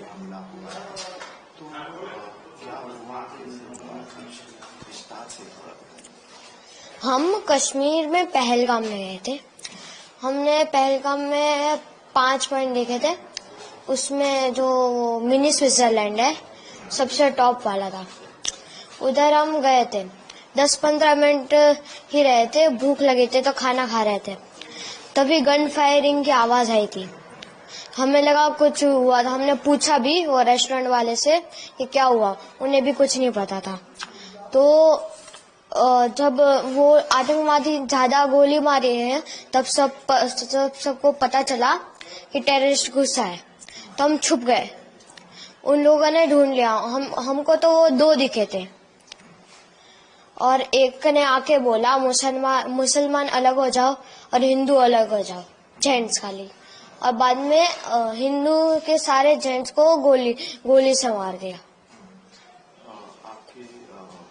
हमला हुआ तो क्या हुआ विस्तार से? हम कश्मीर में पहलगाम में गए थे। हमने पहलगाम में 5 पॉइंट देखे थे। उसमें जो मिनी स्विट्जरलैंड है सबसे टॉप वाला था, उधर हम गए थे। 10-15 मिनट ही रहे थे, भूख लगी थी तो खाना खा रहे थे, तभी गन फायरिंग की आवाज आई थी। हमें लगा कुछ हुआ था, हमने पूछा भी वो रेस्टोरेंट वाले से कि क्या हुआ, उन्हें भी कुछ नहीं पता था। तो जब वो आतंकवादी ज्यादा गोली मारे हैं तब सबको पता चला कि टेररिस्ट घुसा है, तो हम छुप गए। उन लोगों ने ढूंढ लिया। हमको तो वो 2 दिखे थे और एक ने आके बोला मुसलमान अलग हो जाओ और हिंदू अलग हो जाओ, जेंट्स खाली। और बाद में हिंदू के सारे जेंट्स को गोली से मार दिया। आपके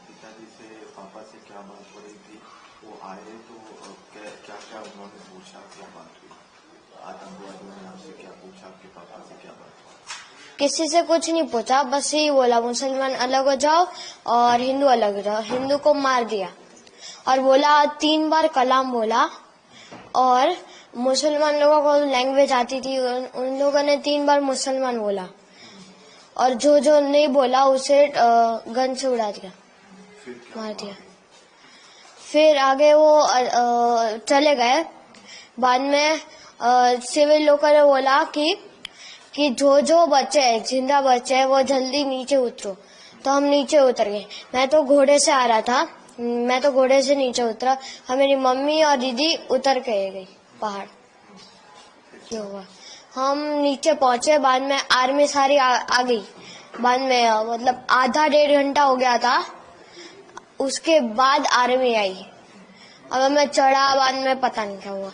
पिताजी से पापा से क्या बात हो रही थी? वो आए तो क्या क्या उन्होंने पूछा, क्या बात हुई? आतंकवादियों ने आपसे क्या पूछा, आपके पापा से क्या बात हुई? किसी से कुछ नहीं पूछा, बस यही बोला मुसलमान अलग हो जाओ और हिंदू अलग हो जाओ। हिंदू को मार दिया और बोला 3 बार कलाम बोला। और मुसलमान लोगों को लैंग्वेज आती थी, उन लोगों ने 3 बार मुसलमान बोला और जो नहीं बोला उसे गन से उड़ा दिया, मार दिया। फिर आगे वो चले गए। बाद में सिविल लोगों ने बोला कि जो बच्चे हैं, जिंदा बच्चे हैं, वो जल्दी नीचे उतरो। तो हम नीचे उतर गए। मैं तो घोड़े से आ रहा था, मैं तो घोड़े से नीचे उतरा और मेरी मम्मी और दीदी उतर के गई पहाड़। क्या हुआ, हम नीचे पहुंचे। बाद में आर्मी सारी आ गई। बाद में मतलब आधा 1.5 घंटा हो गया था, उसके बाद आर्मी आई। अब मैं चढ़ा, बाद में पता नहीं क्या हुआ।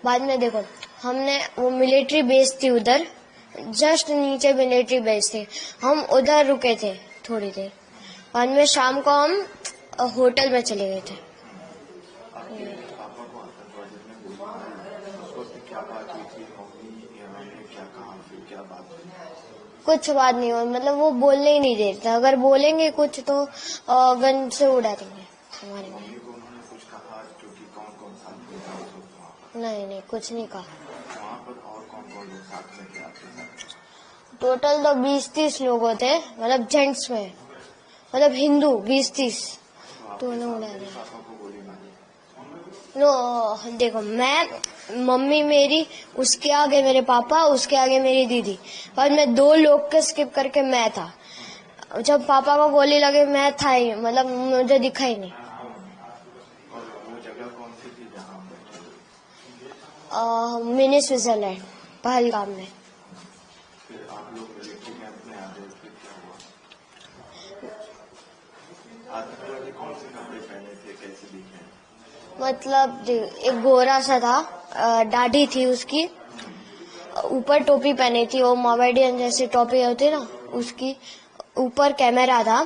बाद में देखो, हमने वो मिलिट्री बेस थी उधर, जस्ट नीचे मिलिट्री बेस थी, हम उधर रुके थे थोड़ी देर। बाद में शाम को हम होटल में चले गए थे। कुछ बात नहीं हुई, मतलब वो बोलने ही नहीं देते। अगर बोलेंगे कुछ तो गन से उड़ा देंगे हमारे में। नहीं, कुछ नहीं कहा। टोटल तो 20-30 लोग थे, मतलब जेंट्स में, मतलब हिंदू 20-30 तो उन्हें उड़ा दिया। देखो, मैं, मम्मी मेरी, उसके आगे मेरे पापा, उसके आगे मेरी दीदी, और मैं 2 लोग के स्किप करके मैं था। जब पापा को गोली लगे मैं था ही, मतलब मुझे दिखा ही नहीं। मिनी स्विट्जरलैंड पहलगाम में। फिर आप लोग मिलिट्री कैंप में आ गए, फिर क्या हुआ? आतंकवादी कौन से कपड़े पहने थे, कैसे दिखे? मतलब एक गोरा सा था, दाढ़ी थी उसकी, ऊपर टोपी पहनी थी, वो मोमेडियन जैसी टोपी होती है ना, उसकी ऊपर कैमरा था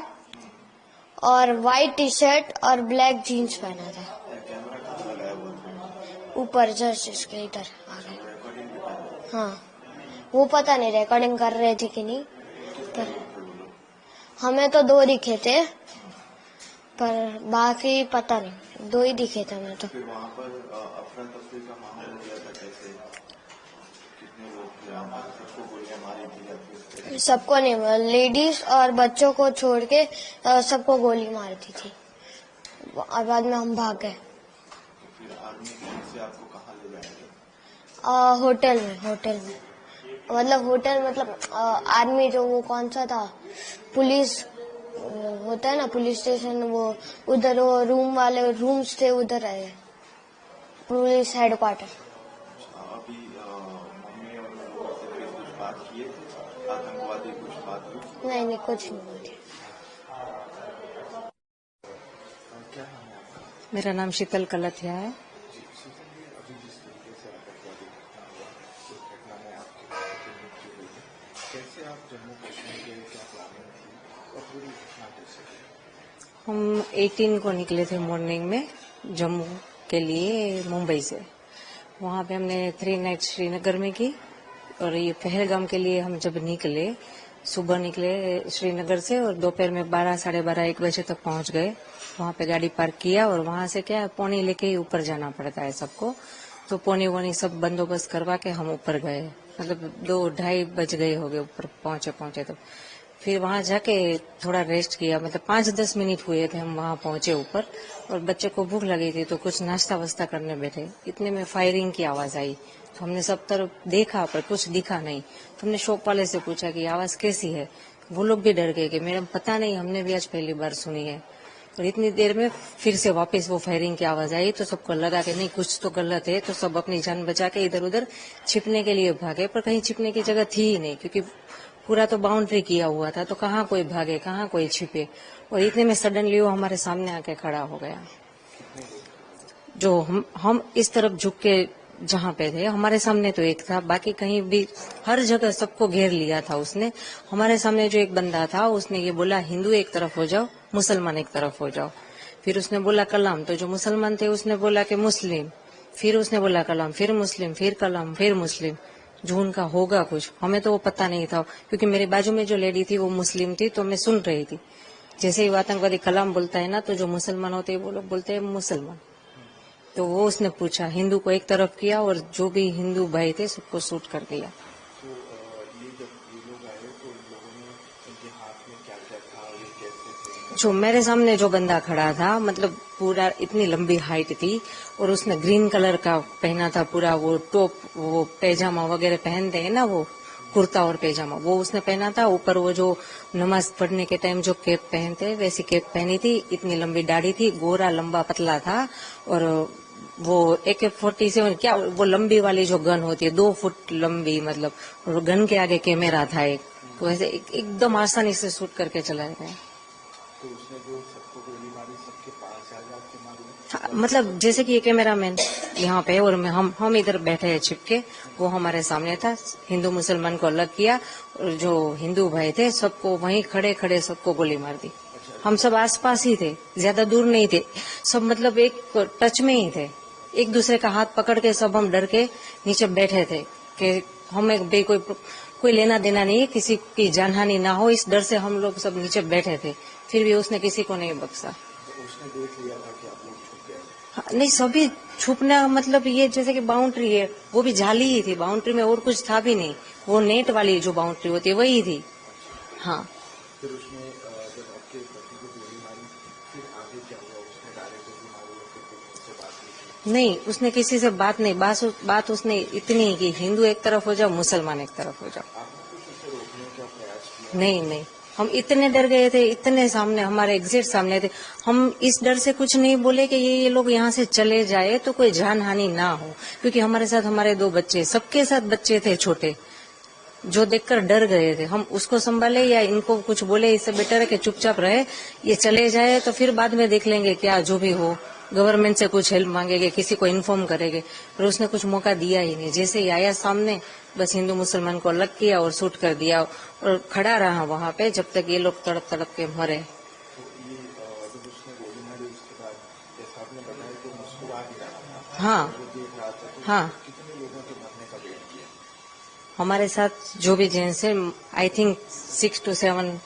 और वाइट टी शर्ट और ब्लैक जीन्स पहना था। ऊपर जस्ट इसके इधर आगे। हाँ, वो पता नहीं रिकॉर्डिंग कर रहे थे कि नहीं, पर हमें तो 2 दिखे थे, पर बाकी पता नहीं, 2 ही दिखे थे हमें तो। फिर वहाँ पर अफरा तफरी का माहौल हो गया था, कैसे, कितने लोग थे वहाँ पर? सबको गोलियां मारी थी या फिर? सबको नहीं, लेडीज और बच्चों को छोड़ के सबको गोली मारी थी और बाद में हम भाग गए। फिर आर्मी से आपको कहाँ ले जाएगा? होटल में मतलब आर्मी जो वो कौन सा था, पुलिस होता है ना, पुलिस स्टेशन, वो उधर वो रूम्स थे, उधर आए, पुलिस हेडक्वार्टर। अभी मम्मी और लोगों से कुछ बात किए थे? आतंकवादी कुछ बात हुई? नहीं नहीं कुछ नहीं बोले। क्या नाम है आपका? मेरा नाम शीतल कलथिया है। जी शीतल जी, अभी जिस तरीके से आतंकवादी घटना हुआ, उस घटना में आपकी बेटे की मृत्यु हुई है, कैसे आप जम्मू कश्मीर के क्या प्लानिंग थी और पूरी घटना कैसे हुई? हम 18 को निकले थे मॉर्निंग में जम्मू के लिए मुंबई से। वहाँ पे हमने 3 नाइट श्रीनगर में की और ये पहलगाम के लिए हम जब निकले, सुबह निकले श्रीनगर से और दोपहर में 12, साढ़े 12, 1 बजे तक पहुँच गए। वहाँ पे गाड़ी पार्क किया और वहाँ से क्या पौनी लेके ही ऊपर जाना पड़ता है सबको, तो पौनी वोनी सब बंदोबस्त करवा के हम ऊपर गए। मतलब 2-2:30 बज गए हो गए ऊपर पहुंचे तो फिर वहां जाके थोड़ा रेस्ट किया। मतलब 5-10 मिनट हुए थे हम वहां पहुंचे ऊपर और बच्चे को भूख लगी थी तो कुछ नाश्ता वास्ता करने बैठे, इतने में फायरिंग की आवाज आई तो हमने सब तरफ देखा पर कुछ दिखा नहीं। तो हमने शॉप वाले से पूछा कि आवाज कैसी है, वो लोग भी डर गए कि मैडम पता नहीं, हमने भी आज पहली बार सुनी है। और इतनी देर में फिर से वापस वो फायरिंग की आवाज आई तो सबको लगा कि नहीं कुछ तो गलत है, तो सब अपनी जान बचा के इधर उधर छिपने के लिए भागे, पर कहीं छिपने की जगह थी ही नहीं क्योंकि पूरा तो बाउंड्री किया हुआ था, तो कहाँ कोई भागे कहाँ कोई छिपे। और इतने में सडनली वो हमारे सामने आके खड़ा हो गया। जो हम इस तरफ झुक के जहाँ पे थे हमारे सामने तो एक था, बाकी कहीं भी हर जगह सबको घेर लिया था उसने। हमारे सामने जो एक बंदा था उसने ये बोला हिंदू एक तरफ हो जाओ, मुसलमान एक तरफ हो जाओ। फिर उसने बोला कलाम, तो जो मुसलमान थे उसने बोला कि मुस्लिम, फिर उसने बोला कलाम, फिर मुस्लिम, फिर कलाम, फिर मुस्लिम। जो उनका होगा कुछ हमें तो वो पता नहीं था क्योंकि मेरे बाजू में जो लेडी थी वो मुस्लिम थी तो मैं सुन रही थी। जैसे ही वो आतंकवादी कलाम बोलता है ना तो जो मुसलमान होते हैं वो लोग बोलते हैं मुसलमान। तो वो उसने पूछा, हिंदू को एक तरफ किया और जो भी हिंदू भाई थे सबको शूट कर दिया। तो ये जब ये लोग आए तो इन लोगों ने इनके हाथ में क्या क्या था, ये कैसे थे? जो मेरे सामने जो बंदा खड़ा था मतलब पूरा इतनी लंबी हाइट थी और उसने ग्रीन कलर का पहना था पूरा वो टॉप, वो पैजामा वगैरह पहनते हैं ना, वो कुर्ता और पैजामा वो उसने पहना था। ऊपर वो जो नमाज पढ़ने के टाइम जो कैप पहनते हैं वैसी कैप पहनी थी, इतनी लंबी दाढ़ी थी, गोरा लंबा पतला था। और वो AK-47 क्या वो लंबी वाली जो गन होती है 2 फुट लंबी, मतलब और गन के आगे कैमरा था एक, तो ऐसे एकदम आसानी से शूट करके चलाए गए। तो उसने जो सबको गोली मारी सबके पास जाके मारी? हाँ, मतलब जैसे कि ये कैमरामैन यहाँ पे और हम इधर बैठे हैं छिपके, वो हमारे सामने था। हिंदू मुसलमान को अलग किया और जो हिंदू भाई थे सबको वहीं खड़े खड़े सबको गोली मार दी। हम सब आसपास ही थे, ज्यादा दूर नहीं थे, सब मतलब एक टच में ही थे। एक दूसरे का हाथ पकड़ के सब हम डर के नीचे बैठे थे कि हमें कोई लेना देना नहीं है, किसी की जानहानि ना हो, इस डर से हम लोग सब नीचे बैठे थे। फिर भी उसने किसी को नहीं बख्शा। तो उसने देख लिया था कि आप लोग छुप गए? हाँ, नहीं सभी छुपना मतलब ये जैसे कि बाउंड्री है वो भी जाली ही थी, बाउंड्री में और कुछ था भी नहीं, वो नेट वाली जो बाउंड्री होती है वही थी। हाँ फिर उसने जब आपके पति को गोली मारी फिर आगे क्या हुआ? उसने डायरेक्ट गोली मारी या फिर कुछ उनसे बात नहीं की? नहीं, उसने किसी से बात नहीं, बात उसने इतनी की हिंदू एक तरफ हो जाओ, मुसलमान एक तरफ हो जाओ। आपने कुछ उसे रोकने का प्रयास किया? नहीं, हम इतने डर गए थे, इतने सामने हमारे एग्जिट सामने थे, हम इस डर से कुछ नहीं बोले कि ये लोग यहाँ से चले जाए तो कोई जान हानि ना हो, क्योंकि हमारे साथ हमारे 2 बच्चे, सबके साथ बच्चे थे छोटे, जो देखकर डर गए थे। हम उसको संभाले या इनको कुछ बोले, इससे बेटर है कि चुपचाप रहे, ये चले जाए तो फिर बाद में देख लेंगे क्या जो भी हो, गवर्नमेंट से कुछ हेल्प मांगेंगे, किसी को इन्फॉर्म करेंगे। पर उसने कुछ मौका दिया ही नहीं, जैसे ही आया सामने बस हिंदू मुसलमान को अलग किया और शूट कर दिया और खड़ा रहा वहां पे जब तक ये लोग तड़प तड़प के मरे। तो ये जब उसने गोली मारी उसके बाद जैसा आपने बताया कि मुस्कुरा भी रहा था, हाँ वो देख रहा था, तो हाँ, कितने लोगों के मरने का वेट किया? हमारे साथ जो भी जेंट्स है आई थिंक 6 to 7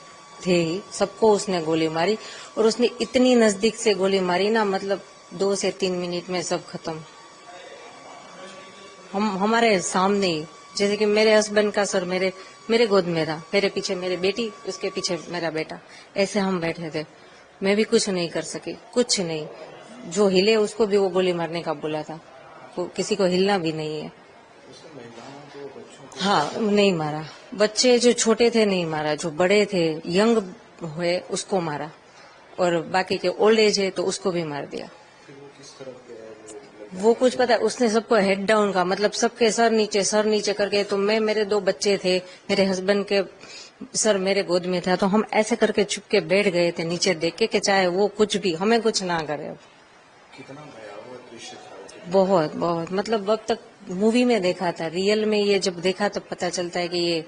थे ही, सबको उसने गोली मारी और उसने इतनी नजदीक से गोली मारी ना, मतलब 2 से 3 मिनट में सब खत्म। हमारे सामने ही, जैसे कि मेरे हस्बैंड का सर मेरे गोद में था, मेरे पीछे मेरी बेटी, उसके पीछे मेरा बेटा, ऐसे हम बैठे थे। मैं भी कुछ नहीं कर सकी, कुछ नहीं। जो हिले उसको भी वो गोली मारने का बोला था, वो किसी को हिलना भी नहीं है। उसने महिलाओं को, बच्चों को? हाँ, नहीं मारा, बच्चे जो छोटे थे नहीं मारा, जो बड़े थे यंग हुए उसको मारा और बाकी के ओल्ड एज है तो उसको भी मार दिया। फिर वो किस तरफ गया? वो कुछ पता, उसने सबको हेड डाउन का मतलब सबके सर नीचे करके, तो मेरे 2 बच्चे थे, मेरे हस्बैंड के सर मेरे गोद में था तो हम ऐसे करके चुप के बैठ गए थे नीचे देख के कि चाहे वो कुछ भी हमें कुछ ना करे। अब कितना भयावह दृश्य था। बहुत बहुत मतलब अब तक मूवी में देखा था, रियल में ये जब देखा तब पता चलता है कि ये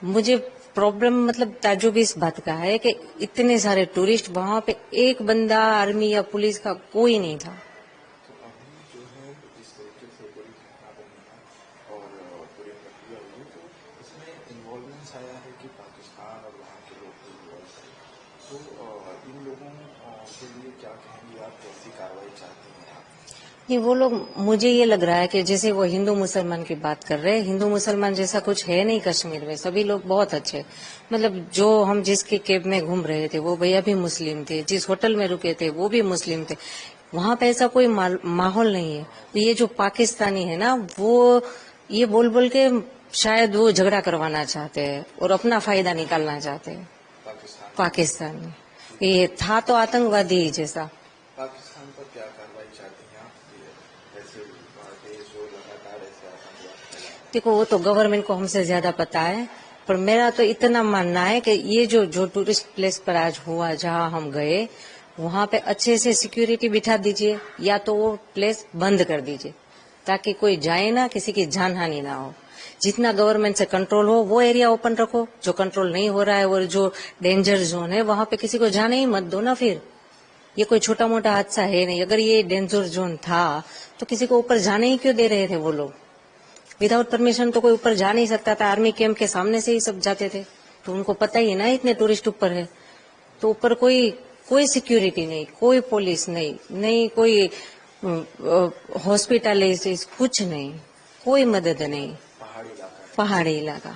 मुझे प्रॉब्लम मतलब ताज्जुब इस बात का है कि इतने सारे टूरिस्ट, वहां पे एक बंदा आर्मी या पुलिस का कोई नहीं था। तो अभी जो है जिस तरीके से पूरी घटना बनी है और पूरी प्रक्रिया हुई तो इसमें इन्वॉल्वमेंट आया है कि पाकिस्तान और वहाँ के लोग भी involved हैं। तो इन लोगों के लिए क्या कहेंगे आप, कैसी कार्रवाई चाहते हैं आप? नहीं वो लोग, मुझे ये लग रहा है कि जैसे वो हिंदू मुसलमान की बात कर रहे हैं, हिंदू मुसलमान जैसा कुछ है नहीं कश्मीर में, सभी लोग बहुत अच्छे। मतलब जो हम जिसके कैब में घूम रहे थे वो भैया भी मुस्लिम थे, जिस होटल में रुके थे वो भी मुस्लिम थे, वहां पे ऐसा कोई माहौल नहीं है। तो ये जो पाकिस्तानी है ना, वो ये बोल बोल के शायद वो झगड़ा करवाना चाहते हैं और अपना फायदा निकालना चाहते हैं। पाकिस्तान में ये था तो आतंकवादी ही जैसा। पाकिस्तान पर क्या कार्रवाई चाहते हैं आप? ऐसे देश जो लगातार ऐसे आतंकवाद फैला रहा है। देखो वो तो गवर्नमेंट को हमसे ज्यादा पता है, पर मेरा तो इतना मानना है कि ये जो टूरिस्ट प्लेस पर आज हुआ, जहां हम गए, वहां पे अच्छे से सिक्योरिटी बिठा दीजिए या तो वो प्लेस बंद कर दीजिए ताकि कोई जाए ना, किसी की जान हानि ना हो। जितना गवर्नमेंट से कंट्रोल हो वो एरिया ओपन रखो, जो कंट्रोल नहीं हो रहा है और जो डेंजर जोन है वहां पे किसी को जाने ही मत दो ना। फिर ये कोई छोटा मोटा हादसा है नहीं, अगर ये डेंजर जोन था तो किसी को ऊपर जाने ही क्यों दे रहे थे वो लोग? विदाउट परमिशन तो कोई ऊपर जा नहीं सकता था, आर्मी कैंप के सामने से ही सब जाते थे, तो उनको पता ही है ना इतने टूरिस्ट ऊपर है। तो ऊपर कोई सिक्योरिटी नहीं, कोई पुलिस नहीं, नहीं कोई हॉस्पिटलाइज, कुछ नहीं, कोई मदद नहीं। पहाड़ी इलाका है। पहाड़ी इलाका,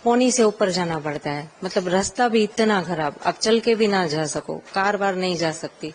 पौनी से ऊपर जाना पड़ता है, मतलब रास्ता भी इतना खराब, आप चल के भी ना जा सको, कार बार नहीं जा सकती।